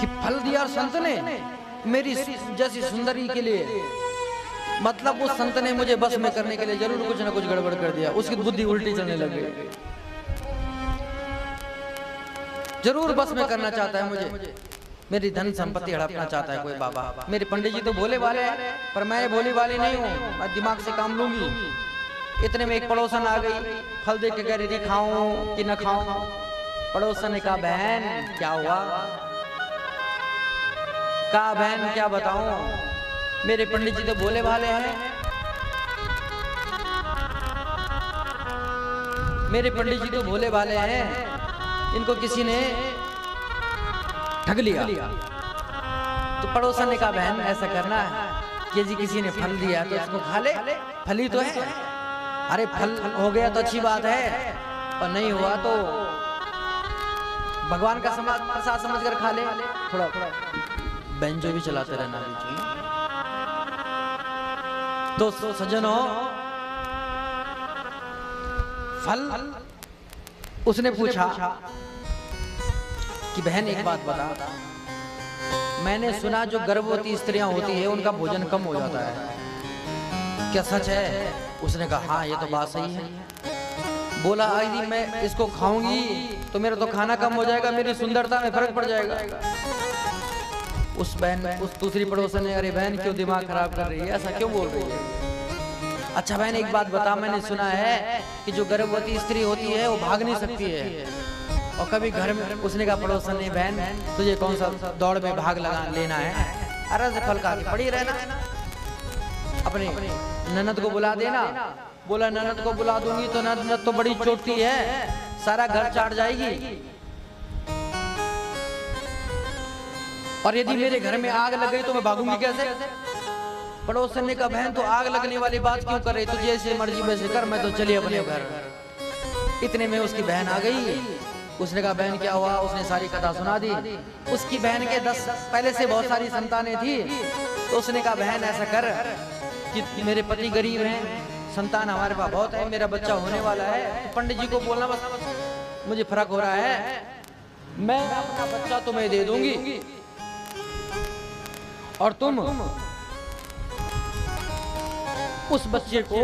कि फल दिया संत ने मेरी जैसी सुंदरी के लिए, मतलब उस संत ने मुझे बस में करने के लिए जरूर कुछ ना कुछ गड़बड़ कर दिया, उसकी बुद्धि उल्टी चलने लग गई, जरूर बस में करना चाहता है मुझे, मेरी धन संपत्ति हड़पना चाहता है कोई बाबा। मेरे पंडित जी तो भोले वाले हैं, पर मैं भोली वाली नहीं हूँ, मैं दिमाग से काम लूंगी। इतने में एक पड़ोसन आ गई, फल देख के कह रही थी खाऊं कि न खाऊं। पड़ोसन ने कहा बहन क्या हुआ? कहा बहन क्या बताऊं, मेरे पंडित जी तो भोले वाले हैं, मेरे पंडित जी तो भोले वाले हैं, इनको किसी ने ठग लिया। तो पड़ोसन ने कहा बहन ऐसा करना है कि जी किसी ने फल दिया तो इसको खा ले, फल ही तो है, अरे फल हो गया तो अच्छी बात है, और नहीं हुआ तो भगवान का प्रसाद समझकर खा ले। थोड़ा बेंजो भी चलाते रहना बीच में। तो सज्जनों, फल उसने पूछा कि बहन एक बात बता, मैंने सुना जो गर्भवती स्त्रियां होती है उनका भोजन कम हो जाता है, क्या सच है? उसने कहा हाँ ये तो बात सही है। बोला यदि मैं इसको खाऊंगी तो मेरा तो खाना कम हो जाएगा, मेरी सुंदरता में फर्क पड़ जाएगा। उस दूसरी पड़ोसन ने, अरे बहन क्यों दिमाग खराब कर रही है, ऐसा क्यों बोल रही है? अच्छा बहन एक बात बता, मैंने सुना है कि जो गर्भवती स्त्री होती है वो भाग नहीं सकती है, और कभी घर में। उसने कहा पड़ोसन ने, बहन तुझे कौन सा दौड़ में भाग लेना है, अरज फल खा के पड़ी रहना, अपने ननद को बुला देना। बोला ननद को बुला दूंगी तो ननद तो बड़ी चोटती है, सारा घर चाट जाएगी, और यदि मेरे घर में आग लग गई तो मैं भागूंगी कैसे? पड़ोसन ने कहा बहन तो आग लगने वाली बात क्यों कर रही, तुझे जैसे मर्जी वैसे कर, मैं तो चली अपने घर। इतने में उसकी बहन आ गई। उसने कहा बहन क्या हुआ? उसने सारी कथा सुना दी। उसकी बहन के 10 पहले से बहुत सारी संतानें थी, तो उसने कहा बहन ऐसा कर कि मेरे पति गरीब हैं, संतान हमारे पास बहुत है, मेरा बच्चा होने वाला है, पंडित जी को बोलना बस मुझे फर्क हो रहा है, मैं अपना बच्चा तुम्हें दे दूंगी और तुम उस बच्चे को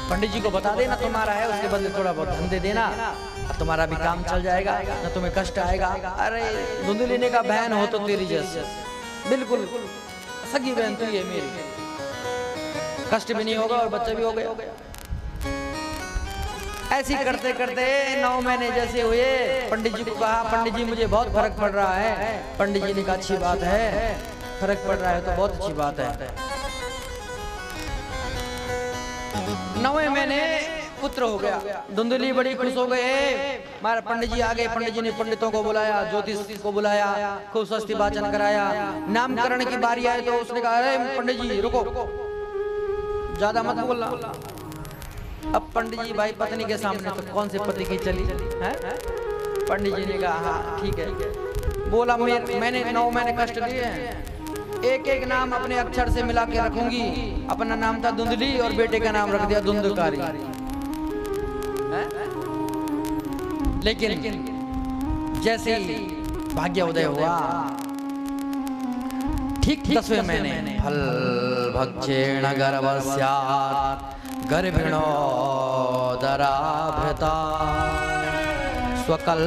पंडित जी को बता देना तुम्हारा है, उसके बदले थोड़ा बहुत धन दे देना, और तुम्हारा भी काम चल जाएगा, न तुम्हें कष्ट आएगा। अरे धुंधली ने कहा बहन हो तो तेरी जैसे, बिल्कुल सगी बहन तू है मेरी, कष्ट भी नहीं होगा और बच्चा भी हो गया। ऐसी करते करते 9 महीने जैसे हुए, पंडित जी को कहा पंडित जी मुझे बहुत फर्क पड़ रहा है। पंडित जी ने कहा अच्छी बात है, फर्क पड़ रहा है तो बहुत अच्छी बात है। 9वें महीने पुत्र हो गया। धुंधली बड़ी खुश हो गए, हमारे पंडित जी आ गए। पंडित जी ने पंडितों को बुलाया, ज्योतिष को बुलाया, खूब सस्ती वाचन कराया। नामकरण की बारी आई तो उसने कहा अरे पंडित जी रुको, ज्यादा मत बोलना। अब पंडित जी भाई पत्नी के सामने तो कौन से पति की चली है? पंडित जी ने कहा हाँ ठीक है। बोला मैंने 9 महीने कष्ट दिए हैं, एक एक नाम अपने अक्षर से मिला के रखूंगी। अपना नाम था धुंधली और बेटे का नाम रख दिया धुंधकारी। लेकिन जैसे ही भाग्य उदय हुआ, ठीक 10वें महीने फल भक्षेण गर्भस्यात् गर्भिणो दराभृता स्वपल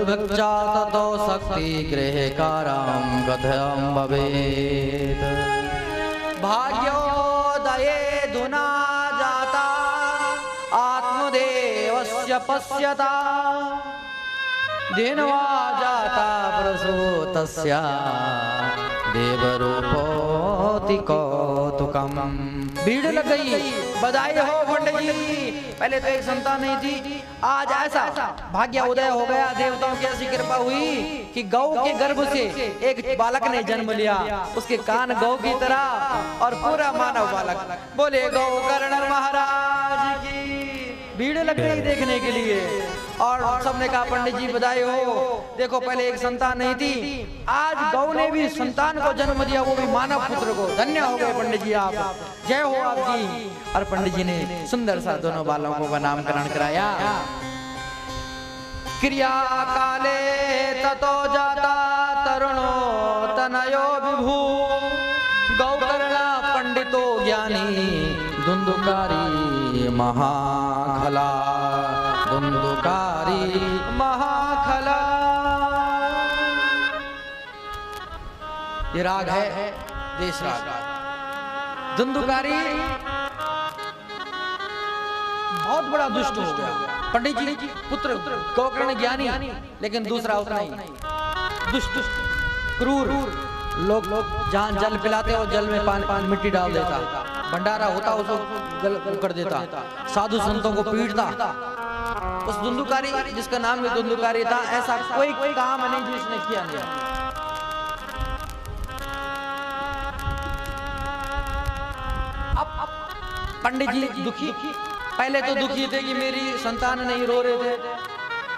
भक्षा ततो शक्ति गृहकारं कथं भवेत्। भाग्योदये धुना जाता आत्मदेवस्य पश्यता दिनवा जाता प्रसूतस्य देवरूपोऽति कौतुकम्। भीड़ लग गई, बधाई हो पंडित जी, पहले तो एक संतान नहीं थी, आज ऐसा भाग्य उदय हो गया। देवताओं की ऐसी कृपा हुई कि गौ के गर्भ से एक बालक ने जन्म लिया, उसके कान गौ की तरह और पूरा मानव बालक। बोले गौ कर्ण महाराज की। भीड़ लग गई देखने के लिए, और सबने कहा पंडित जी बधाई हो, देखो पहले एक संतान नहीं थी, आज गौ ने भी संतान को जन्म दिया, वो भी मानव पुत्र को। धन्य हो गए पंडित जी आप, जय हो आपकी। और पंडित जी ने सुंदर सा दोनों बालों को नामकरण कराया। क्रिया काले ततो जाता तरुणो तनयो विभू गौकर्ण पंडितो ज्ञानी धुंधुकारी महाखला धुंधुकारी महाखला। ये राग है देश राग। धुंधुकारी बहुत बड़ा दुष्ट हो गया। पंडित जी पुत्र गौकर्ण ज्ञानी, लेकिन दूसरा उतना ही दुष्ट क्रूर। लोग जहाँ जल पिलाते और जल में पानी मिट्टी डाल देता, भंडारा होता उसको गल कर देता, साधु संतों को पीटता। उस धुंधुकारी जिसका नाम भी धुंधुकारी था, ऐसा कोई काम नहीं जो इसने किया नहीं। अब पंडित जी दुखी, पहले तो दुखी थे कि मेरी संतान नहीं, रो रहे थे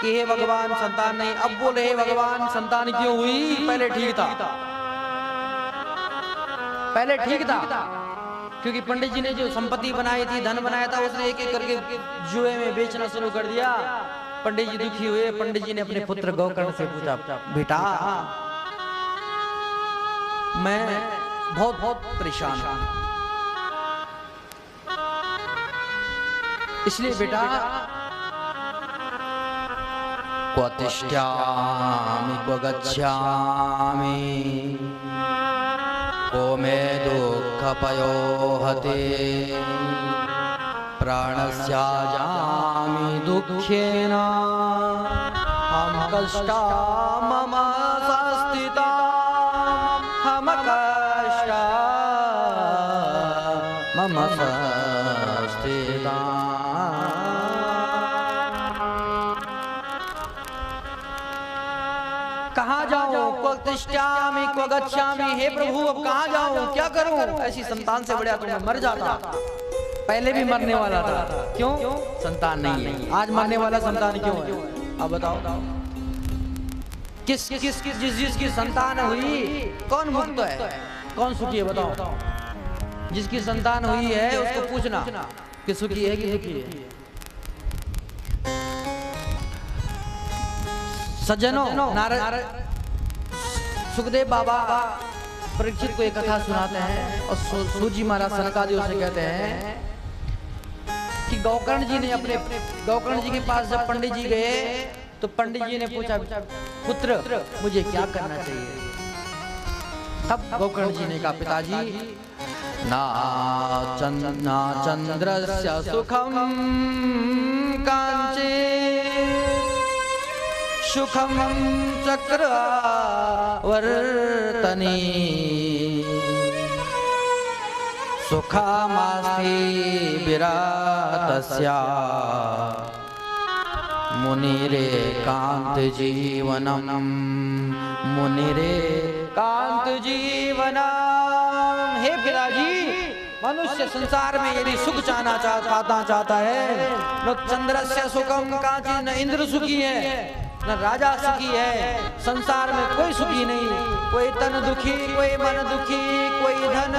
कि हे भगवान संतान नहीं। अब बोले हे भगवान संतान क्यों हुई? पहले ठीक था, पहले ठीक था, क्योंकि पंडित जी ने जो संपत्ति बनाई थी, धन बनाया था, उसने एक एक करके जुए में बेचना शुरू कर दिया। पंडित जी दुखी हुए। पंडित जी ने अपने पुत्र गौकर्ण से पूछा, बेटा मैं बहुत परेशान हूं, इसलिए बेटा क्व तिष्ठ्यामि क्व गच्छामि को मे दुःखपयो हते प्राणस्याजामि दुःखेन हम कष्टा मम संस्थिता हम कष्टा मम संस्थिता। कहाँ जाऊं? क्व तिष्ठ्यामि क्व गच्छामि। हे प्रभु अब कहाँ जाऊं, क्या करूं? ऐसी संतान से बढ़िया तो मैं मर जाता। पहले भी मरने वाला था, क्यों? संतान नहीं है। आज मरने वाला संतान क्यों है? अब बताओ, जिसकी संतान हुई कौन मुक्त है, कौन सुखी है? बताओ, जिसकी संतान हुई है उसको पूछना कि सुखी है कि दुखी है। सज्जनों, सुखदेव बाबा परीक्षित को एक कथा सुनाते हैं और सूजी महाराज सनकादियों से कहते हैं कि गौकर्ण जी के पास जब पंडित जी गए तो पंडित जी ने पूछा, पुत्र मुझे क्या करना चाहिए? तब गौकर्ण जी ने कहा, पिताजी ना चंद्रस्य सुखम कांचे सुखम चक्रवर्तनी सुखमास्ति विराटस्य मुनिरे कांत जीवनम मुनिरे कांत जीवनम। हे पिताजी, मनुष्य संसार में यदि सुख पाना चाहता है, न चंद्रस्य सुखम कांची, न इंद्र सुखी है न राजा सुखी है। संसार में कोई सुखी नहीं, कोई तन दुखी, कोई मन दुखी, कोई धन